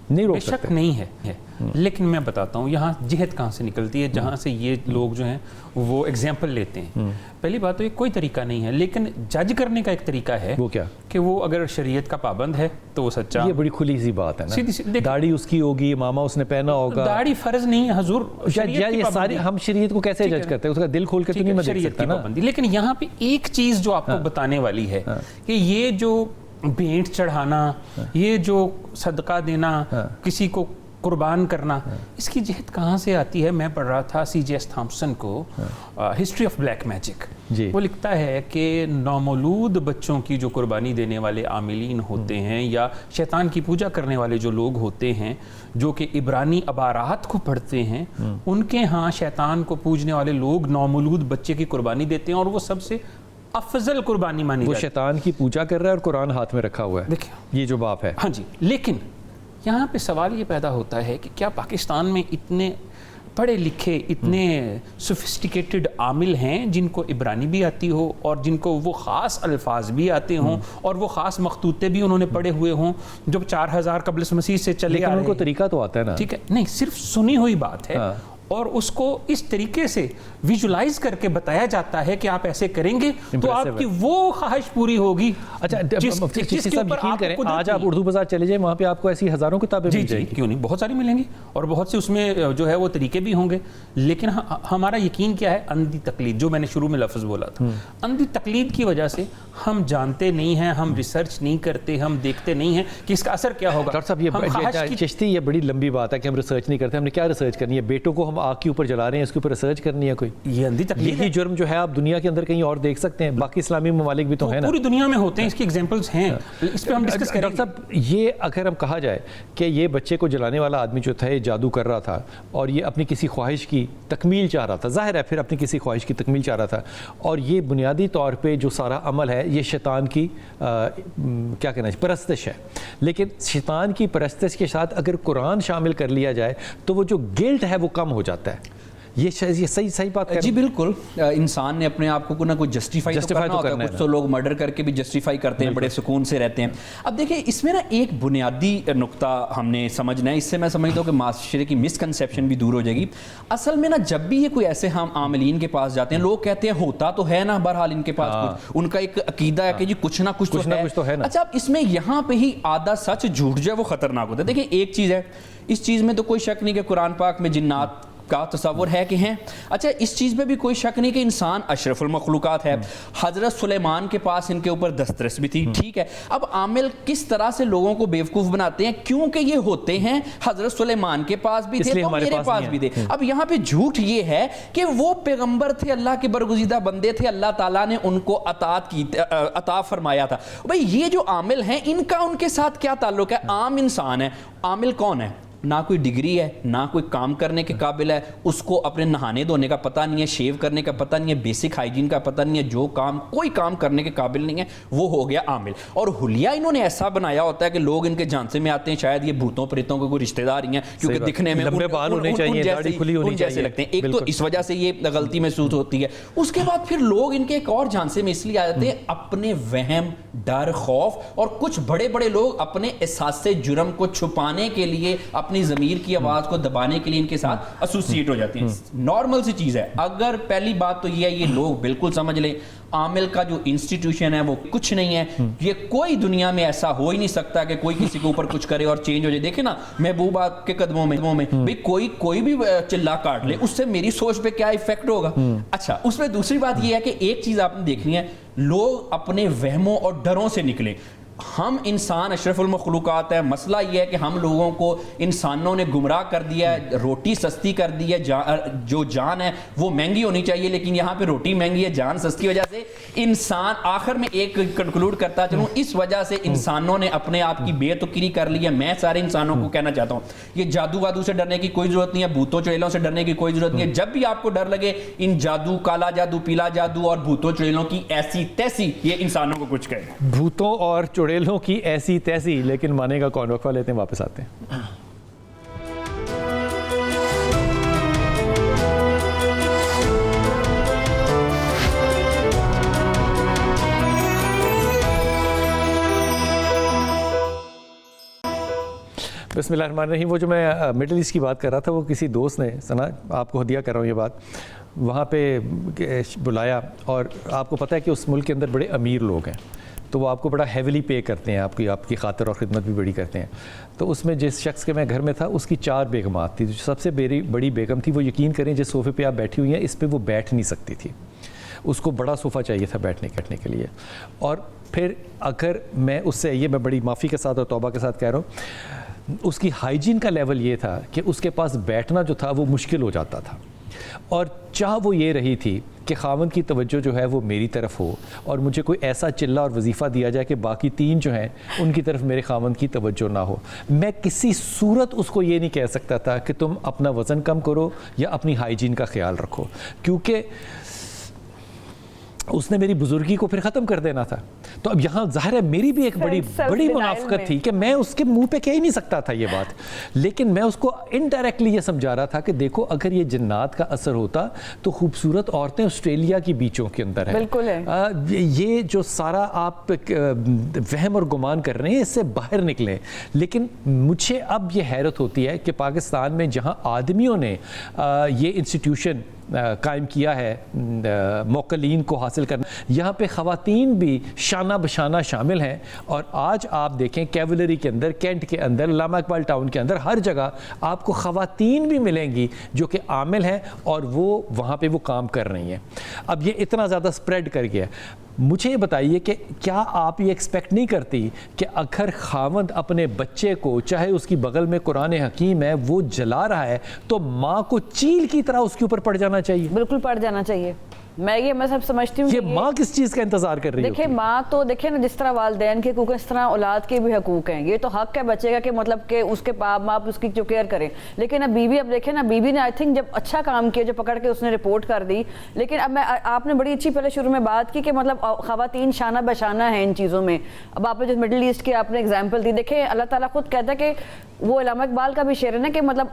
روک بے شک نہیں ہے. لیکن میں بتاتا ہوں یہاں جہت کہاں سے نکلتی ہے جہاں سے یہ لوگ جو ہیں وہ ایگزامپل لیتے ہیں. پہلی بات تو یہ کوئی طریقہ نہیں ہے, لیکن جج کرنے کا ایک طریقہ ہے. وہ کیا کہ وہ اگر شریعت کا پابند ہے تو وہ سچا. یہ بڑی کھلی سی بات ہے نا, داڑھی اس کی ہوگی, امامہ اس نے پہنا ہوگا. داڑھی فرض نہیں ہے حضور. یہ ساری ہم شریعت کو کیسے جج کرتے ہیں, اس کا دل کھول کے تو نہیں میں دیکھ سکتا نا. لیکن یہاں پہ ایک چیز جو آپ کو بتانے والی ہے کہ یہ جو بھینٹ چڑھانا, یہ جو صدقہ دینا, کسی کو قربان کرنا, اس کی جہت کہاں سے آتی ہے. میں پڑھ رہا تھا C.J.S. تھامسن کو ہسٹری آف بلیک میجک. وہ لکھتا ہے کہ نومولود بچوں کی جو قربانی دینے والے عاملین ہوتے ہیں یا شیطان کی پوجا کرنے والے جو لوگ ہوتے ہیں جو کہ عبرانی عبارات کو پڑھتے ہیں, ان کے ہاں شیطان کو پوجنے والے لوگ نومولود بچے کی قربانی دیتے ہیں اور وہ سب سے افضل قربانی مانی جاتی ہے. وہ شیطان کی پوجا کر رہا ہے اور قرآن ہاتھ میں رکھا ہوا ہے. دیکھیں یہ جو باپ ہے. ہاں جی, لیکن یہاں پہ سوال یہ پیدا ہوتا ہے کہ کیا پاکستان میں اتنے پڑھے لکھے, اتنے سوفسٹیکیٹڈ عامل ہیں جن کو عبرانی بھی آتی ہو اور جن کو وہ خاص الفاظ بھی آتے ہوں اور وہ خاص مخطوطے بھی انہوں نے پڑھے ہوئے ہوں جو 4000 قبل مسیح سے چلے آ رہے ہیں. لیکن ان کو طریقہ تو آتا ہے نا. ٹھیک ہے, نہیں صرف سنی ہوئی بات ہے اور اس کو اس طریقے سے ویژولائز کر کے بتایا جاتا ہے کہ آپ ایسے کریں گے تو آپ کی وہ خواہش پوری ہوگی. اچھا یقین کریں, آج آپ اردو بازار چلے جائیں, وہاں پہ آپ کو ایسی ہزاروں کتابیں مل جائیں گی. کیوں نہیں, بہت ساری ملیں گی اور بہت سے اس میں جو ہے وہ طریقے بھی ہوں گے. لیکن ہمارا یقین کیا ہے, اندھی تقلید, جو میں نے شروع میں لفظ بولا تھا. اندھی تقلید کی وجہ سے ہم جانتے نہیں ہیں, ہم ریسرچ نہیں کرتے, ہم دیکھتے نہیں ہیں کہ اس کا اثر کیا ہوگا. ڈاکٹر صاحب یہ چشتی, یہ بڑی لمبی بات ہے کہ ہم ریسرچ نہیں کرتے. ہم نے کیا ریسرچ کرنی ہے؟ بیٹوں کو ہم آگ کے اوپر جلا رہے ہیں, اس کے اوپر ریسرچ کرنی ہے کوئی؟ یہ اندھی تقلید یہی جرم جو ہے آپ دنیا کے اندر کہیں اور دیکھ سکتے ہیں, باقی اسلامی ممالک بھی تو ہیں نا, پوری دنیا میں ہوتے ہیں, اس کی ایگزامپلز ہیں, اس پہ ہم ڈسکس کریں گے. ڈاکٹر صاحب یہ اگر ہم کہا جائے کہ یہ بچے کو جلانے والا آدمی جو تھا یہ جادو کر رہا تھا اور یہ اپنی کسی خواہش کی تکمیل چاہ رہا تھا, ظاہر ہے پھر اپنی کسی خواہش کی تکمیل چاہ رہا تھا, اور یہ بنیادی طور پہ جو سارا عمل ہے یہ شیطان کی کیا کہنا ہے, پرستش ہے. لیکن شیطان کی پرستش کے ساتھ اگر قرآن شامل کر لیا جائے تو وہ جو گلٹ ہے وہ کم ہو جاتا ہے. یہ صحیح بات ہے. جی بالکل, انسان نے اپنے آپ کو کوئی نہ کوئی جسٹیفائی تو کرنا ہوتا ہے. کچھ تو لوگ مرڈر کر کے بھی جسٹیفائی کرتے ہیں, بڑے سکون سے رہتے ہیں. اب دیکھیں اس میں نا ایک بنیادی نقطہ ہم نے سمجھنا ہے, اس سے میں سمجھتا ہوں کہ معاشرے کی مسکنسیپشن بھی دور ہو جائے گی. اصل میں نا جب بھی یہ کوئی ایسے ہم عاملین کے پاس جاتے ہیں, لوگ کہتے ہیں ہوتا تو ہے نا, بہرحال ان کے پاس کچھ, ان کا ایک عقیدہ ہے کہ جی کچھ نہ کچھ تو ہے. اچھا, اب اس میں یہاں پہ ہی آدھا سچ جھوٹ جو ہے وہ خطرناک ہوتا ہے. دیکھیں ایک چیز ہے, اس چیز میں تو کوئی شک نہیں کہ قرآن پاک میں جنات کا تصور ہے کہ ہیں. اچھا, اس چیز پہ بھی کوئی شک نہیں کہ انسان اشرف المخلوقات ہے. حضرت سلیمان کے پاس ان کے اوپر دسترس بھی تھی, ٹھیک ہے. اب عامل کس طرح سے لوگوں کو بیوقوف بناتے ہیں, کیونکہ یہ ہوتے ہیں حضرت سلیمان کے پاس بھی تھے تو میرے پاس بھی تھے. اب یہاں پہ جھوٹ یہ ہے کہ وہ پیغمبر تھے, اللہ کے برگزیدہ بندے تھے, اللہ تعالیٰ نے ان کو عطا فرمایا تھا. بھئی یہ جو عامل ہیں ان کا ان کے ساتھ کیا تعلق ہے؟ عام انسان ہے. عامل کون ہے؟ نہ کوئی ڈگری ہے, نہ کوئی کام کرنے کے قابل ہے, اس کو اپنے نہانے دھونے کا پتہ نہیں ہے, شیو کرنے کا پتہ نہیں ہے, بیسک ہائیجین کا پتہ نہیں ہے, جو کام کوئی کام کرنے کے قابل نہیں ہے, وہ ہو گیا عامل. اور حلیہ انہوں نے ایسا بنایا ہوتا ہے کہ لوگ ان کے جھانسے میں آتے ہیں, شاید یہ بھوتوں پریتوں کے کوئی رشتہ دار ہی ہیں کیونکہ دکھنے میں لمبے بال ہونے چاہیے, داڑھی کھلی ہونی چاہیے, لگتے ہیں. ایک تو اس وجہ سے یہ غلطی محسوس ہوتی ہے. اس کے بعد پھر لوگ ان کے ایک اور جھانسے میں اس لیے آ جاتے ہیں, اپنے وہم, ڈر, خوف, اور کچھ بڑے بڑے لوگ اپنے احساس جرم کو چھپانے کے لیے, اپنی ضمیر کی آواز کو دبانے کے لیے ان کے ساتھ ایسوسیٹ ہو جاتی ہیں. نارمل سی چیز ہے. اگر پہلی بات تو یہ ہے, یہ لوگ بالکل سمجھ لیں عامل کا جو انسٹیٹیوشن ہے وہ کچھ نہیں ہے. یہ کوئی دنیا میں ایسا ہو ہی نہیں سکتا کہ کوئی کسی کے اوپر کچھ کرے اور چینج ہو جائے. دیکھیں نا محبوبہ کے قدموں میں بھئی کوئی بھی چلا کاٹ لے, اس سے میری سوچ پہ کیا ایفیکٹ ہوگا. اچھا, اس میں دوسری بات یہ ہے کہ ایک چیز آپ نے دیکھنی ہے, لوگ اپنے وہموں اور ڈروں سے نکلے. ہم انسان اشرف المخلوقات ہے. مسئلہ یہ ہے کہ ہم لوگوں کو انسانوں نے گمراہ کر دیا ہے, روٹی سستی کر دی ہے, جو جان ہے وہ مہنگی ہونی چاہیے, لیکن یہاں پہ روٹی مہنگی ہے, جان سستی. وجہ سے انسان, آخر میں ایک کنکلوڈ کرتا چلوں, اس وجہ سے انسانوں نے اپنے آپ کی بے تکری کر لی ہے. میں سارے انسانوں کو کہنا چاہتا ہوں یہ جادو وادو سے ڈرنے کی کوئی ضرورت نہیں ہے, بھوتوں چڑیلوں سے ڈرنے کی کوئی ضرورت نہیں ہے. جب بھی آپ کو ڈر لگے ان جادو, کالا جادو, پیلا جادو اور بھوتوں چڑیلوں کی ایسی تیسی, یہ انسانوں کو کچھ کہے. بھوتوں اور چڑیلوں کی ایسی تیسی, لیکن مانے گا کون؟ وقفہ لیتے ہیں, واپس آتے ہیں. بسم اللہ الرحمن الرحیم. وہ جو میں مڈل ایسٹ کی بات کر رہا تھا وہ کسی دوست نے سنا, آپ کو ہدیہ کر رہا ہوں یہ بات, وہاں پہ بلایا اور آپ کو پتہ ہے کہ اس ملک کے اندر بڑے امیر لوگ ہیں تو وہ آپ کو بڑا ہیویلی پے کرتے ہیں, آپ کی خاطر اور خدمت بھی بڑی کرتے ہیں. تو اس میں جس شخص کے میں گھر میں تھا اس کی 4 بیگمات تھی. جو سب سے بڑی بیگم تھی وہ یقین کریں جس صوفے پہ آپ بیٹھی ہوئی ہیں اس پہ وہ بیٹھ نہیں سکتی تھی, اس کو بڑا صوفہ چاہیے تھا بیٹھنے کے لیے. اور پھر اگر میں اس سے, یہ میں بڑی معافی کے ساتھ اور توبہ کے ساتھ کہہ رہا ہوں, اس کی ہائیجین کا لیول یہ تھا کہ اس کے پاس بیٹھنا جو تھا وہ مشکل ہو جاتا تھا, اور چاہ وہ یہ رہی تھی کہ خاوند کی توجہ جو ہے وہ میری طرف ہو اور مجھے کوئی ایسا چلہ اور وظیفہ دیا جائے کہ باقی 3 جو ہیں ان کی طرف میرے خاوند کی توجہ نہ ہو. میں کسی صورت اس کو یہ نہیں کہہ سکتا تھا کہ تم اپنا وزن کم کرو یا اپنی ہائیجین کا خیال رکھو, کیونکہ اس نے میری بزرگی کو پھر ختم کر دینا تھا. تو اب یہاں ظاہر ہے میری بھی ایک بڑی منافقت تھی کہ میں اس کے منہ پہ کہہ ہی نہیں سکتا تھا یہ بات, لیکن میں اس کو انڈائریکٹلی یہ سمجھا رہا تھا کہ دیکھو اگر یہ جنات کا اثر ہوتا تو خوبصورت عورتیں آسٹریلیا کی بیچوں کے اندر ہیں. بالکل ہے. یہ جو سارا آپ وہم اور گمان کر رہے ہیں اس سے باہر نکلیں. لیکن مجھے اب یہ حیرت ہوتی ہے کہ پاکستان میں جہاں آدمیوں نے یہ انسٹیٹیوشن قائم کیا ہے موکلین کو حاصل کرنا, یہاں پہ خواتین بھی شانہ بشانہ شامل ہیں. اور آج آپ دیکھیں کیولری کے اندر, کینٹ کے اندر, علامہ اقبال ٹاؤن کے اندر, ہر جگہ آپ کو خواتین بھی ملیں گی جو کہ عامل ہیں اور وہ وہاں پہ وہ کام کر رہی ہیں. اب یہ اتنا زیادہ سپریڈ کر گیا. مجھے یہ بتائیے کہ کیا آپ یہ ایکسپیکٹ نہیں کرتی کہ اگر خاوند اپنے بچے کو, چاہے اس کی بغل میں قرآن حکیم ہے, وہ جلا رہا ہے تو ماں کو چیل کی طرح اس کے اوپر پڑ جانا چاہیے؟ بالکل پڑ جانا چاہیے. میں سب سمجھتی ہوں یہ ماں کس چیز کا انتظار کر رہی ہے؟ دیکھیں ماں تو دیکھیں نا, جس طرح والدین کے حقوق ہیں اس طرح اولاد کے بھی حقوق ہیں. یہ تو حق ہے بچے کا کہ مطلب کہ اس کے ماں اس کی جو کیئر کریں. لیکن اب بیوی, اب دیکھیں نا بیوی نے آئی تھنک جب اچھا کام کیا جو پکڑ کے اس نے رپورٹ کر دی. لیکن اب آپ نے بڑی اچھی پہلے شروع میں بات کی کہ مطلب خواتین شانہ بشانہ ہیں ان چیزوں میں. اب آپ نے جو مڈل ایسٹ کی آپ نے اگزامپل دی, دیکھیں اللہ تعالیٰ خود کہتا ہے کہ وہ علامہ اقبال کا بھی شعر ہے نا کہ مطلب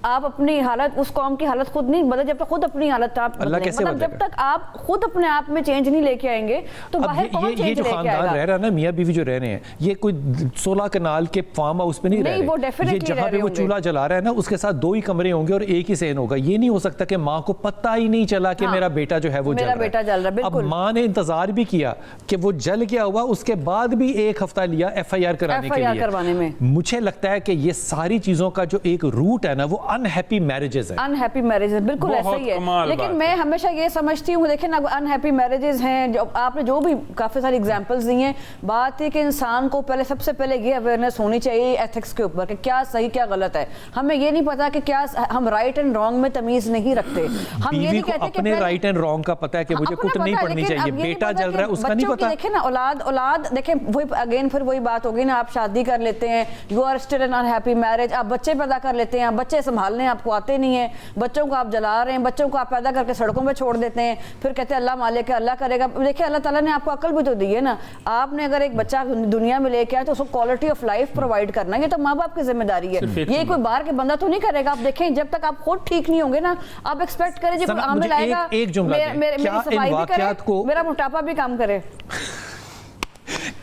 آپ اپنی حالت, اس قوم کی حالت خود نہیں بدل جب تک خود اپنی حالت آپ مطلب جب تک آپ خود اپنے آپ میں چینج نہیں لے کے آئیں گے تو باہر کون چینج لے کے آئے گا؟ یہ جو خاندان رہ رہا ہے نا, میاں بیوی جو رہ رہے ہیں, یہ کوئی 16 کنال کے فارم ہاؤس میں نہیں رہ رہے. یہ جہاں پہ وہ چولہا جلا رہا ہے نا اس کے ساتھ 2 ہی کمرے ہوں گے اور ایک ہی صحن ہوگا. یہ نہیں ہو سکتا کہ ماں کو پتہ ہی نہیں چلا کہ میرا بیٹا جو ہے وہ جل رہا ہے. اب ماں نے انتظار بھی کیا کہ وہ جل گیا ہوا, اس کے بعد بھی 1 ہفتہ لیا FIR کرانے کے لیے. مجھے لگتا ہے کہ یہ ساری چیزوں کا جو ایک روٹ ہے نا وہ انہیپی میرج انہیپی میرجز, بالکل ایسا ہی ہے. لیکن میں ہمیشہ یہ سمجھتی ہوں, دیکھیں نا انہیپی میرجز ہیں جو آپ نے جو بھی کافی ساری ایگزامپلز دی ہیں, بات ہے کہ انسان کو پہلے سب سے پہلے یہ اویئرنیس ہونی چاہیے ایتھکس کے اوپر کہ کیا صحیح کیا غلط ہے. ہمیں یہ نہیں پتا کہ کیا ہم رائٹ اینڈ رانگ میں تمیز نہیں رکھتے. ہم یہ نہیں کہتے کہ اپنے رائٹ اینڈ رانگ کا پتہ ہے کہ مجھے کٹ نہیں پڑنی چاہیے, بیٹا جل رہا ہے اس کا نہیں پتا. دیکھیں نا اولاد دیکھیں وہی اگین پھر وہی بات ہوگی نا, آپ شادی کر لیتے ہیں, you are still in unhappy marriage, آپ بچے پیدا کر لیتے ہیں, بچے سنبھالنے آپ کو آتے نہیں ہیں, بچوں کو آپ جلا رہے ہیں, بچوں کو آپ پیدا کر کے سڑکوں پہ چھوڑ دیتے ہیں, پھر کہتے ہیں اللہ مالک ہے اللہ کرے گا. دیکھیں اللہ تعالیٰ نے آپ کو عقل بھی تو دی ہے نا. آپ نے اگر ایک بچہ دنیا میں لے کے آئے تو اس کو کوالٹی آف لائف پرووائڈ کرنا, یہ تو ماں باپ کی ذمہ داری ہے. یہ کوئی باہر کے بندہ تو نہیں کرے گا. آپ دیکھیں جب تک آپ خود ٹھیک نہیں ہوں گے نا, آپ ایکسپیکٹ کریں جب عامل آئے گا میری صفائی بھی کرے, میرا موٹاپا بھی کام کرے.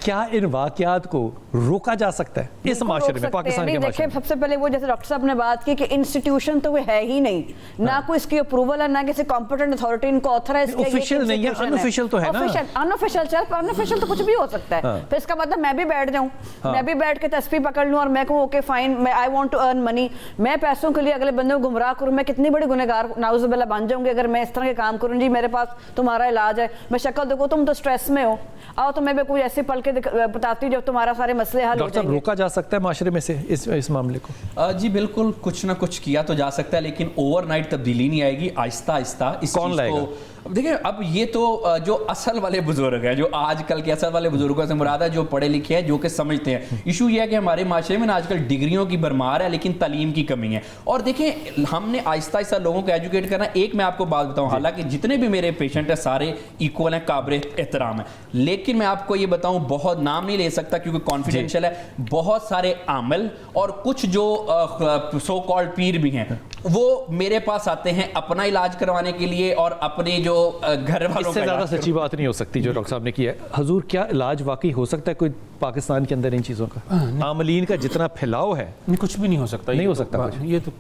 کیا ان واقعات کو روکا جا سکتا ہے اس معاشرے میں, پاکستان کے معاشرے میں؟ سب سے پہلے وہ جیسے ڈاکٹر صاحب نے بات کی کہ انسٹیٹیوشن تو وہ ہے ہی نہیں, نہ کوئی اس کی اپروول ہے, نہ کسی کمپیٹنٹ اتھارٹی ان کو آتھرائز کیا. آفیشیل نہیں ہے, انآفیشیل تو ہے نا. انآفیشیل تو کچھ بھی ہو سکتا ہے. پھر اس کا مطلب میں بھی بیٹھ جاؤں, میں بھی بیٹھ کے تسبیح پکڑ لوں اور میں کہوں okay fine, I want to earn money, میں پیسوں کے لیے اگلے بندے کو گمراہ کروں. میں کتنی بڑی گنہگار نعوذ باللہ بن جاؤں گی اگر میں اس طرح کے کام کروں. جی میرے پاس تمہارا علاج ہے, میں شکل دیکھو تم تو اسٹریس میں ہو, آؤ تو میں بھی کوئی ایسے پل کے بتاتی ہوں جب تمہارا سارے مسئلے حل ہو جائیں گے. روکا جا سکتا ہے معاشرے میں سے اس معاملے کو؟ جی بالکل, کچھ نہ کچھ کیا تو جا سکتا ہے, لیکن اوور نائٹ تبدیلی نہیں آئے گی. آہستہ آہستہ اس چیز کو دیکھیں. اب یہ تو جو اصل والے بزرگ ہیں, جو آج کل کے اصل والے بزرگوں سے مراد ہے جو پڑھے لکھے ہیں, جو کہ سمجھتے ہیں. ایشو یہ ہے کہ ہمارے معاشرے میں آج کل ڈگریوں کی بھرمار ہے لیکن تعلیم کی کمی ہے. اور دیکھیں ہم نے آہستہ آہستہ لوگوں کو ایجوکیٹ کرنا. ایک میں آپ کو بات بتاؤں, حالانکہ جتنے بھی میرے پیشنٹ ہیں سارے ایکول ہیں, قابل احترام ہیں, لیکن میں آپ کو یہ بتاؤں, بہت نام نہیں لے سکتا کیونکہ کانفیڈینشیل ہے, بہت سارے عامل اور کچھ جو سو کالڈ پیر بھی ہیں, وہ میرے پاس آتے ہیں اپنا علاج کروانے کے لیے اور اپنے جو گھر والوں اس سے زیادہ سچی بات نہیں ہو سکتی جو ڈاکٹر صاحب نے کیا ہے. حضور کیا علاج واقعی ہو سکتا ہے کوئی پاکستان کے اندر ان چیزوں کا؟ عاملین کا جتنا پھیلاؤ ہے کچھ بھی نہیں ہو سکتا. نہیں ہو سکتا. یہ تو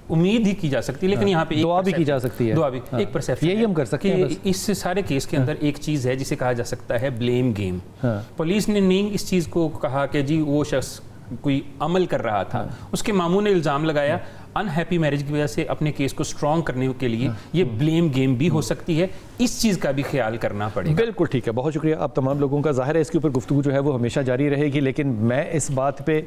امید ہی کی جا سکتی ہے, لیکن یہاں پہ دعا بھی کی جا سکتی ہے. دعا بھی ایک پرسیپشن یہی ہم کر سکتے ہیں. اس سارے کیس کے اندر ایک چیز ہے جسے کہا جا سکتا ہے بلیم گیم. پولیس نے نہیں اس چیز کو کہا کہ جی وہ شخص کوئی عمل کر رہا تھا, اس کے ماموں نے الزام لگایا انہیپی میرج کی وجہ سے اپنے کیس کو سٹرونگ کرنے کے لیے. یہ بلیم گیم بھی ہو سکتی ہے, اس چیز کا بھی خیال کرنا پڑے گا. بالکل ٹھیک ہے, بہت شکریہ آپ تمام لوگوں کا. ظاہر ہے اس کے اوپر گفتگو جو ہے وہ ہمیشہ جاری رہے گی, لیکن میں اس بات پہ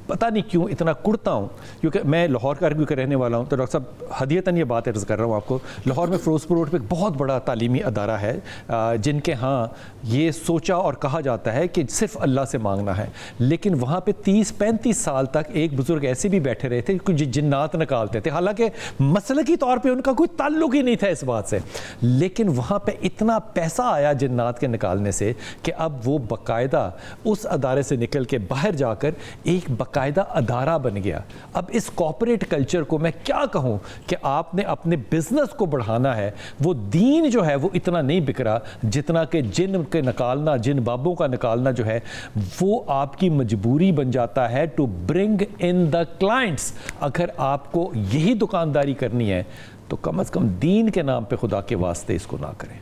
پتہ نہیں کیوں اتنا کڑتا ہوں, کیونکہ میں لاہور کا رہنے والا ہوں. تو ڈاکٹر صاحب ہدیتاً یہ بات عرض کر رہا ہوں آپ کو, لاہور میں فیروزپور روڈ پہ ایک بہت بڑا تعلیمی ادارہ ہے جن کے ہاں یہ سوچا اور کہا جاتا ہے کہ صرف اللہ سے مانگنا ہے, لیکن وہاں پہ 30-35 سال تک ایک بزرگ ایسے بھی بیٹھے رہے تھے کہ جنات نکالتے تھے, حالانکہ مسلکی طور پہ ان کا کوئی تعلق ہی نہیں تھا اس بات سے, لیکن وہاں پہ اتنا پیسہ آیا جنات کے نکالنے سے کہ اب وہ باقاعدہ اس ادارے سے نکل کے باہر جا کر ایک باقاعدہ ادارہ بن گیا. اب اس کارپوریٹ کلچر کو میں کیا کہوں کہ آپ نے اپنے بزنس کو بڑھانا ہے, وہ دین جو ہے وہ اتنا نہیں بکرا جتنا کہ جن کے نکالنا, جن بابوں کا نکالنا جو ہے وہ آپ کی مجبوری بن جاتا ہے to bring in the clients. اگر آپ کو یہی دکانداری کرنی ہے تو کم از کم دین کے نام پہ خدا کے واسطے اس کو نہ کریں.